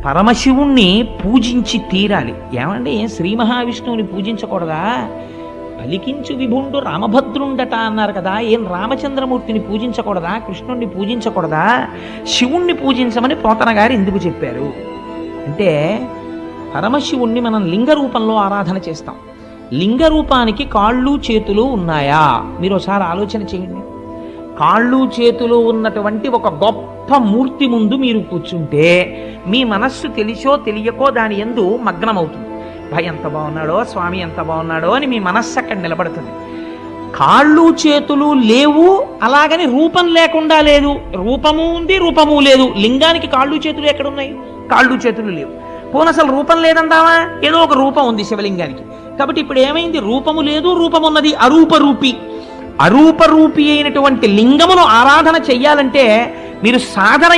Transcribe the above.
పరమశివుణ్ణి పూజించి తీరాలి. ఏమండి, శ్రీ మహావిష్ణువుని పూజించకూడదా? పలికించు విభుండు రామభద్రుండట అన్నారు కదా, ఏం రామచంద్రమూర్తిని పూజించకూడదా? కృష్ణుణ్ణి పూజించకూడదా? శివుణ్ణి పూజించమని పోతన గారు ఎందుకు చెప్పారు అంటే, పరమశివుణ్ణి మనం లింగ రూపంలో ఆరాధన చేస్తాం. లింగ రూపానికి కాళ్ళు చేతులు ఉన్నాయా? మీరు ఒకసారి ఆలోచన చేయండి. కాళ్ళు చేతులు ఉన్నటువంటి ఒక గొప్ప మూర్తి ముందు మీరు కూర్చుంటే మీ మనస్సు తెలిసో తెలియకో దాని యందు మగ్నమవుతుంది. భయ ఎంత బాగున్నాడో, స్వామి ఎంత బాగున్నాడో అని మీ మనస్సు అక్కడ నిలబడుతుంది. కాళ్ళు చేతులు లేవు, అలాగని రూపం లేకుండా లేదు. రూపము ఉంది, రూపము లేదు. లింగానికి కాళ్ళు చేతులు ఎక్కడున్నాయి? కాళ్ళు చేతులు లేవు. పోనీ అసలు రూపం లేదంటావా? ఏదో ఒక రూపం ఉంది శివలింగానికి. కాబట్టి ఇప్పుడు ఏమైంది? రూపము లేదు, రూపమున్నది. అరూపరూపి. అరూపరూపి అయినటువంటి లింగమును ఆరాధన చెయ్యాలంటే మీరు సాధన